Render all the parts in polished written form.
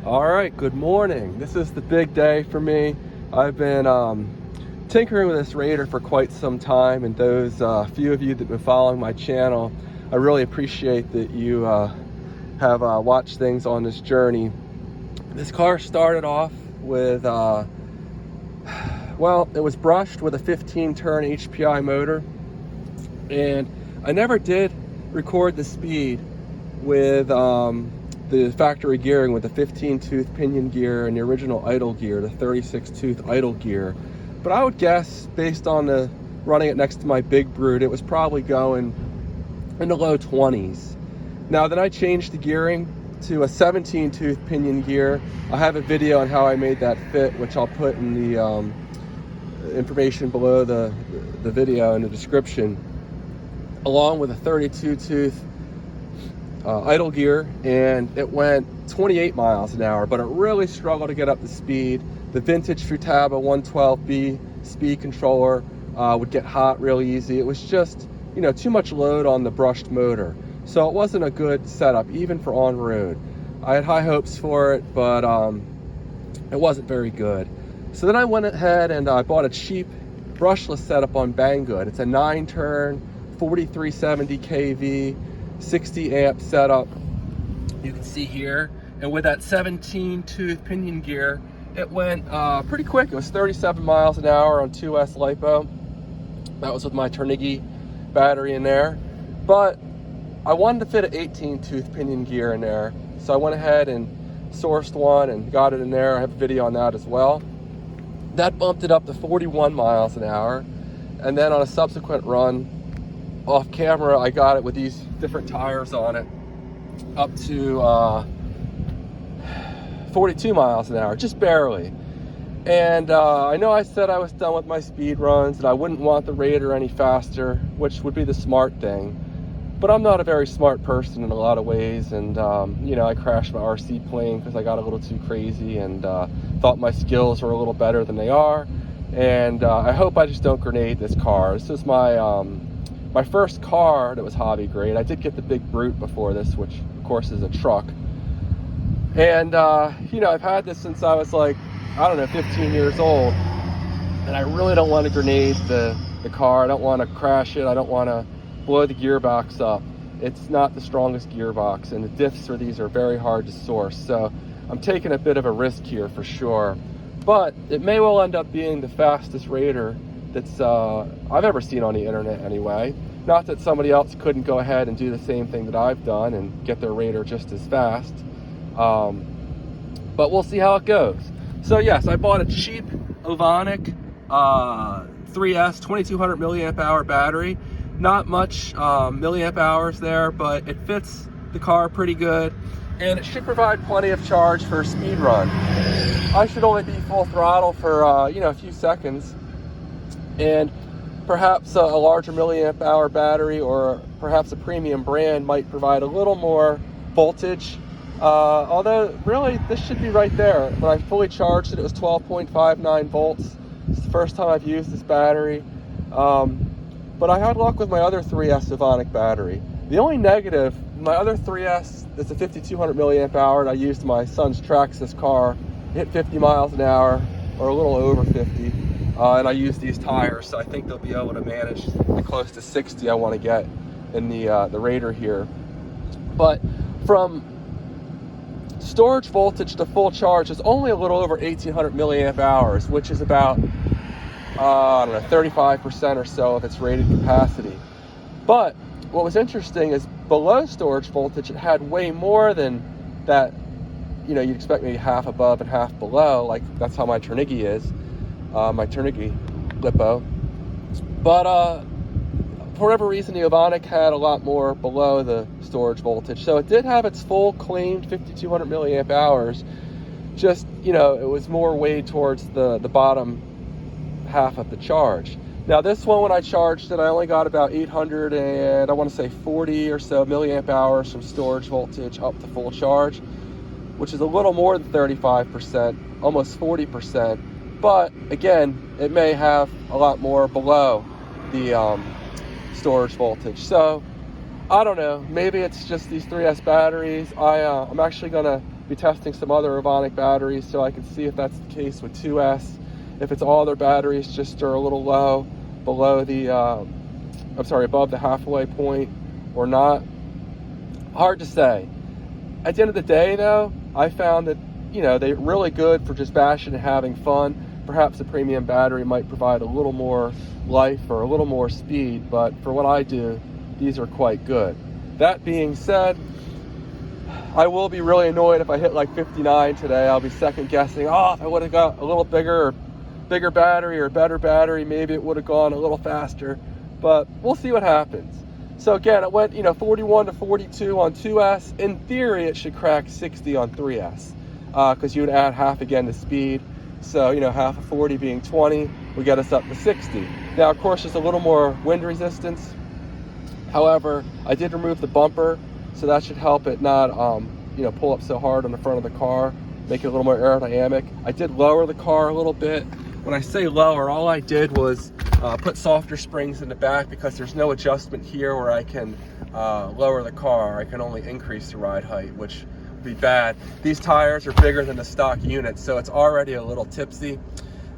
All right, good morning. This is the big day for me. I've been tinkering with this Raider for quite some time, and those few of you that have been following my channel, I really appreciate that you have watched things on this journey. This car started off with, well, it was brushed with a 15-turn HPI motor, and I never did record the speed with the factory gearing with the 15-tooth pinion gear and the original idle gear, the 36-tooth idle gear. But I would guess, based on the running it next to my big brute, it was probably going in the low 20s. Now then I changed the gearing to a 17-tooth pinion gear. I have a video on how I made that fit, which I'll put in the information below the video in the description, along with a 32-tooth idle gear, and it went 28 miles an hour, but it really struggled to get up to speed. The vintage Futaba 112B speed controller would get hot real easy. It was just, you know, too much load on the brushed motor. So it wasn't a good setup, even for on-road. I had high hopes for it, but it wasn't very good. So then I went ahead and I bought a cheap brushless setup on Banggood. It's a 9-turn, 4370 kV, 60 amp setup, you can see here. And with that 17-tooth pinion gear, it went pretty quick. It was 37 miles an hour on 2S LiPo. That was with my Carnegie battery in there. But I wanted to fit an 18-tooth pinion gear in there, so I went ahead and sourced one and got it in there. I have a video on that as well. That bumped it up to 41 miles an hour. And then on a subsequent run off camera, I got it with these different tires on it up to 42 miles an hour, just barely. And I know I said I was done with my speed runs and I wouldn't want the Raider any faster, which would be the smart thing. But I'm not a very smart person in a lot of ways, and you know, I crashed my RC plane because I got a little too crazy and thought my skills were a little better than they are. And I hope I just don't grenade this car. This is my first car that was hobby grade. I did get the big brute before this, which of course is a truck. And you know, I've had this since I was like, I don't know, 15 years old. And I really don't want to grenade the car. I don't want to crash it. I don't want to blow the gearbox up. It's not the strongest gearbox, and the diffs for these are very hard to source. So I'm taking a bit of a risk here for sure. But it may well end up being the fastest Raider that's I've ever seen on the internet anyway. Not that somebody else couldn't go ahead and do the same thing that I've done and get their Raider just as fast. But we'll see how it goes. So yes, I bought a cheap Ovonic 3S 2200 milliamp hour battery. Not much milliamp hours there, but it fits the car pretty good, and it should provide plenty of charge for a speed run. I should only be full throttle for you know, a few seconds, and perhaps a larger milliamp hour battery or perhaps a premium brand might provide a little more voltage. Although really this should be right there. When I fully charged it, it was 12.59 volts. It's the first time I've used this battery. But I had luck with my other 3S Ovonic battery. The only negative, my other 3S, it's a 5200 milliamp hour, and I used my son's Traxxas car, hit 50 miles an hour, or a little over 50. And I used these tires, so I think they'll be able to manage the close to 60 I want to get in the Raider here. But from storage voltage to full charge is only a little over 1800 milliamp hours, which is about I don't know, 35% or so of its rated capacity. But what was interesting is below storage voltage, it had way more than that. You know, you'd expect maybe half above and half below, like that's how my Carnegie is, my Carnegie LiPo. But for whatever reason, the Ovonic had a lot more below the storage voltage. So it did have its full claimed 5200 milliamp hours, just, you know, it was more weighed towards the bottom half of the charge. Now this one, when I charged it, I only got about 800 and I want to say 40 or so milliamp hours from storage voltage up to full charge, which is a little more than 35%, almost 40%. But again, it may have a lot more below the storage voltage. So I don't know, maybe it's just these 3S batteries. I'm actually gonna be testing some other Ovonic batteries so I can see if that's the case with 2S. If it's all their batteries just are a little low, below the, above the halfway point or not. Hard to say. At the end of the day though, I found that, you know, they're really good for just bashing and having fun. Perhaps a premium battery might provide a little more life or a little more speed, but for what I do, these are quite good. That being said, I will be really annoyed if I hit like 59 today. I'll be second guessing, oh, if I would have got a little bigger battery or better battery, maybe it would have gone a little faster, but we'll see what happens. So again, it went, you know, 41 to 42 on 2S. In theory, it should crack 60 on 3S because you would add half again to speed. So, you know, half of 40 being 20 would get us up to 60. Now, of course, there's a little more wind resistance. However, I did remove the bumper, so that should help it not, you know, pull up so hard on the front of the car, make it a little more aerodynamic. I did lower the car a little bit. When I say lower, all I did was put softer springs in the back because there's no adjustment here where I can lower the car. I can only increase the ride height, which would be bad. These tires are bigger than the stock unit, so it's already a little tipsy.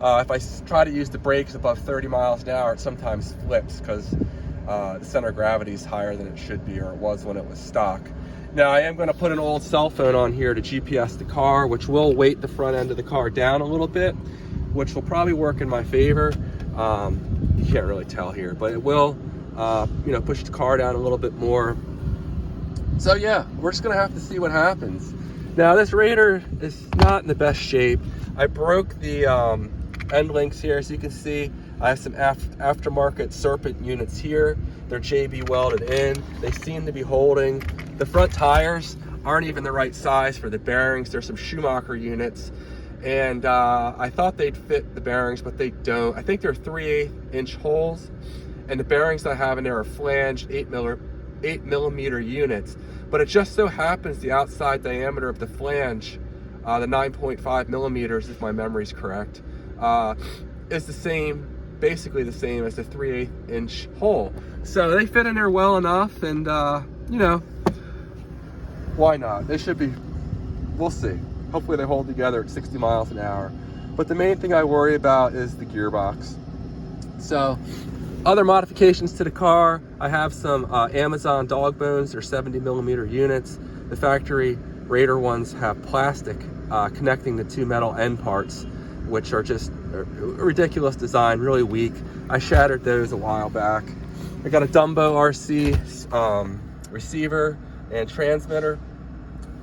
If I try to use the brakes above 30 miles an hour, it sometimes flips because the center of gravity is higher than it should be, or it was when it was stock. Now I am going to put an old cell phone on here to GPS the car, which will weight the front end of the car down a little bit, which will probably work in my favor. You can't really tell here, but it will, you know, push the car down a little bit more. So yeah, we're just gonna have to see what happens. Now this Raider is not in the best shape. I broke the end links here, as you can see. I have some aftermarket Serpent units here. They're JB welded in. They seem to be holding. The front tires aren't even the right size for the bearings. There's some Schumacher units. And I thought they'd fit the bearings, but they don't. I think they're 3/8 inch holes. And the bearings that I have in there are flanged 8 millimeter units. But it just so happens the outside diameter of the flange, the 9.5 millimeters, if my memory's correct, is the same, basically the same as the 3/8 inch hole. So they fit in there well enough, and you know, why not? They should be, we'll see. Hopefully they hold together at 60 miles an hour. But the main thing I worry about is the gearbox. So other modifications to the car, I have some Amazon Dogbones. They're 70 millimeter units. The factory Raider ones have plastic connecting the two metal end parts, which are just a ridiculous design, really weak. I shattered those a while back. I got a Dumbo RC receiver and transmitter,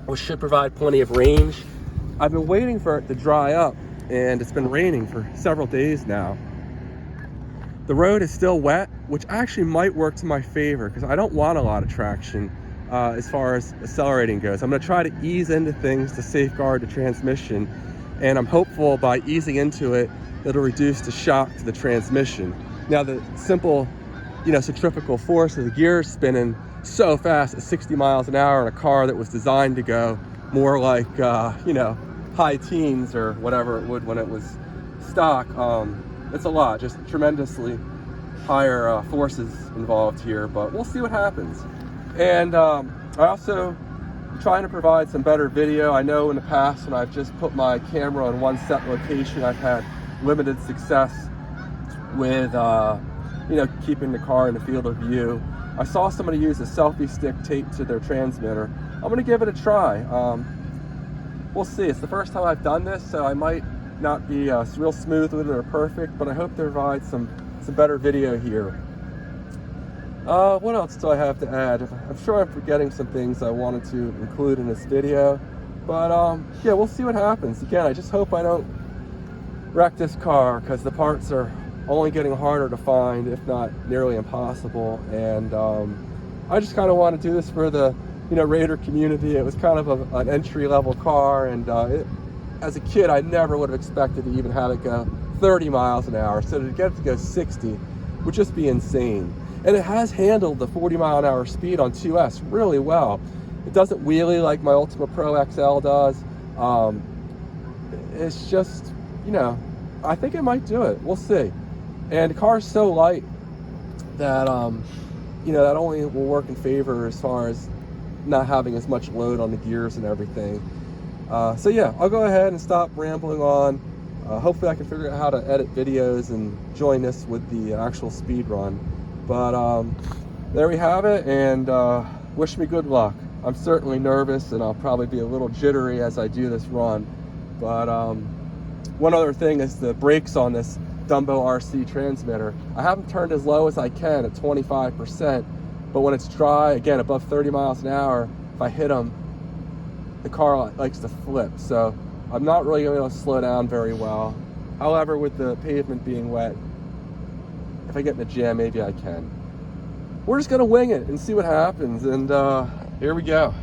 which should provide plenty of range. I've been waiting for it to dry up, and it's been raining for several days now. The road is still wet, which actually might work to my favor because I don't want a lot of traction as far as accelerating goes. I'm going to try to ease into things to safeguard the transmission, and I'm hopeful by easing into it, it'll reduce the shock to the transmission. Now the simple, you know, centrifugal force of the gears spinning so fast at 60 miles an hour in a car that was designed to go more like, you know, high teens or whatever it would when it was stock. It's a lot, just tremendously higher forces involved here, but we'll see what happens. And I also trying to provide some better video. I know in the past when I've just put my camera on one set location, I've had limited success with, you know, keeping the car in the field of view. I saw somebody use a selfie stick taped to their transmitter. I'm gonna give it a try. We'll see. It's the first time I've done this, so I might not be real smooth with it or perfect, but I hope to provide some better video here. What else do I have to add? I'm sure I'm forgetting some things I wanted to include in this video, but yeah, we'll see what happens. Again, I just hope I don't wreck this car because the parts are only getting harder to find, if not nearly impossible. And I just kind of want to do this for the, you know, Raider community. It was kind of an entry-level car, and as a kid, I never would have expected to even have it go 30 miles an hour. So to get it to go 60 would just be insane. And it has handled the 40 mile an hour speed on 2S really well. It doesn't wheelie like my Ultima Pro XL does. It's just, you know, I think it might do it. We'll see. And the car's so light that, you know, that only will work in favor as far as not having as much load on the gears and everything. So yeah, I'll go ahead and stop rambling on. Hopefully I can figure out how to edit videos and join this with the actual speed run. But there we have it, and wish me good luck. I'm certainly nervous, and I'll probably be a little jittery as I do this run. But one other thing is the brakes on this Dumbo RC transmitter. I have them turned as low as I can at 25%, but when it's dry, again, above 30 miles an hour, if I hit them, the car likes to flip. So I'm not really going to be able to slow down very well. However, with the pavement being wet, if I get in the jam, maybe I can. We're just going to wing it and see what happens, and here we go.